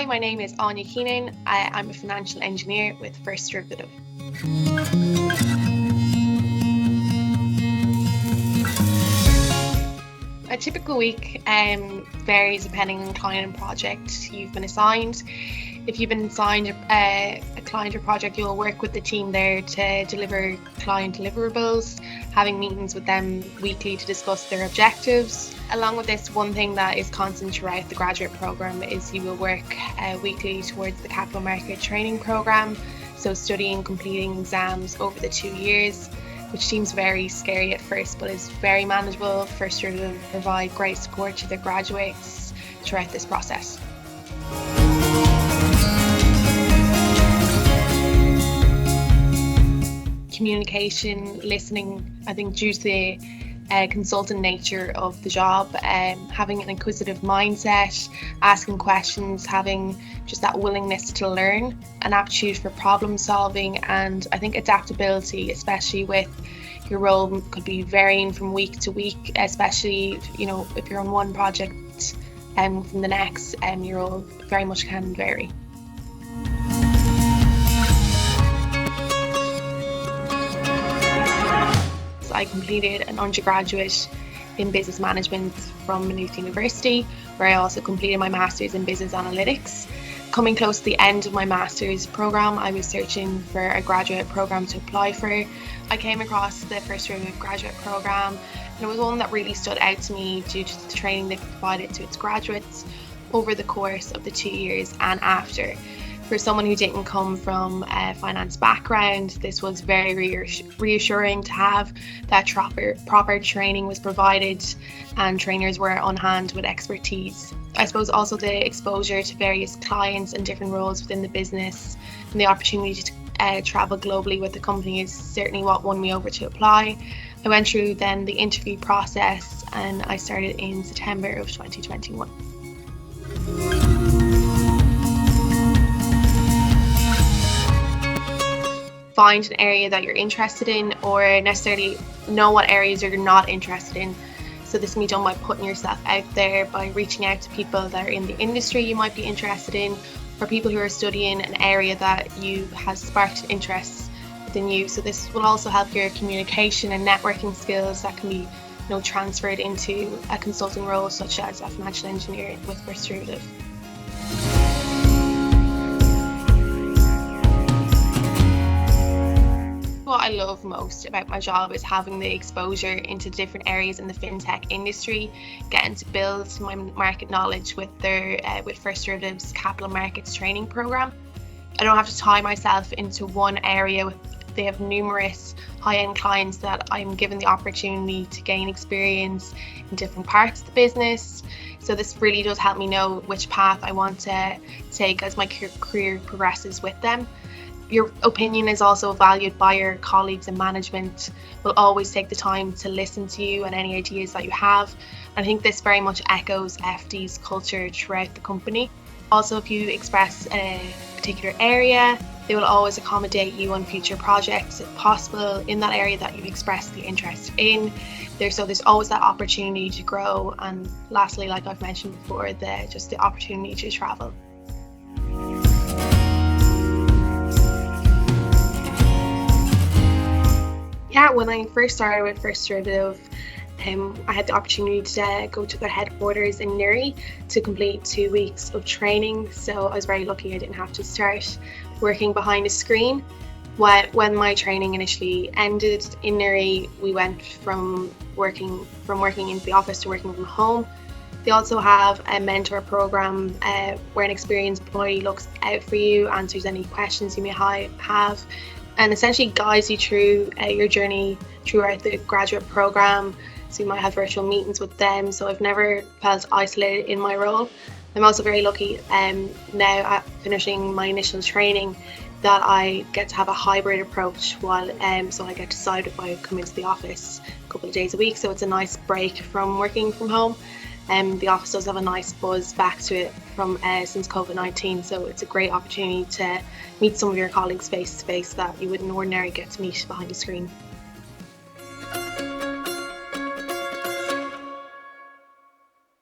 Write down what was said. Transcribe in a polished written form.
Hi, my name is Áine Keenan. I'm a financial engineer with First Derivative. A typical week varies depending on client and project you've been assigned. If you've been assigned a client or project, you'll work with the team there to deliver client deliverables, having meetings with them weekly to discuss their objectives. Along with this, one thing that is constant throughout the graduate programme is you will work weekly towards the capital market training programme, so studying, completing exams over the 2 years, which seems very scary at first but is very manageable. First year will provide great support to their graduates throughout this process. Communication, listening, I think due to the consultant nature of the job, having an inquisitive mindset, asking questions, having just that willingness to learn, an aptitude for problem solving, and I think adaptability, especially with your role could be varying from week to week, especially if you're on one project from the next, your role very much can vary. I completed an undergraduate in business management from Maynooth University, where I also completed my master's in business analytics. Coming close to the end of my master's programme, I was searching for a graduate programme to apply for. I came across the First Derivative graduate programme, and it was one that really stood out to me due to the training they provided to its graduates over the course of the 2 years and after. For someone who didn't come from a finance background, this was very reassuring to have that proper training was provided and trainers were on hand with expertise. I suppose also the exposure to various clients and different roles within the business and the opportunity to travel globally with the company is certainly what won me over to apply. I went through then the interview process and I started in September of 2021. Find an area that you're interested in, or necessarily know what areas you're not interested in. So this can be done by putting yourself out there, by reaching out to people that are in the industry you might be interested in, or people who are studying an area that has sparked interest within you. So this will also help your communication and networking skills that can be transferred into a consulting role such as a financial engineer with First Derivative. What I love most about my job is having the exposure into different areas in the fintech industry, getting to build my market knowledge with First Derivative's capital markets training program. I don't have to tie myself into one area. They have numerous high-end clients that I'm given the opportunity to gain experience in different parts of the business. So this really does help me know which path I want to take as my career progresses with them. Your opinion is also valued by your colleagues, and management will always take the time to listen to you and any ideas that you have. I think this very much echoes FD's culture throughout the company. Also, if you express a particular area, they will always accommodate you on future projects if possible in that area that you've expressed the interest in. There's always that opportunity to grow, and lastly, like I've mentioned before, the opportunity to travel. Yeah, when I first started with First Derivative, I had the opportunity to go to their headquarters in Newry to complete 2 weeks of training. So I was very lucky I didn't have to start working behind a screen. When my training initially ended in Newry, we went from working in the office to working from home. They also have a mentor program where an experienced employee looks out for you, answers any questions you may have, and essentially guides you through your journey throughout the graduate program. So you might have virtual meetings with them. So I've never felt isolated in my role. I'm also very lucky now at finishing my initial training that I get to have a hybrid approach so I get to decide if I come into the office a couple of days a week. So it's a nice break from working from home. The office does have a nice buzz back to it from since COVID-19, so it's a great opportunity to meet some of your colleagues face to face that you wouldn't ordinarily get to meet behind a screen.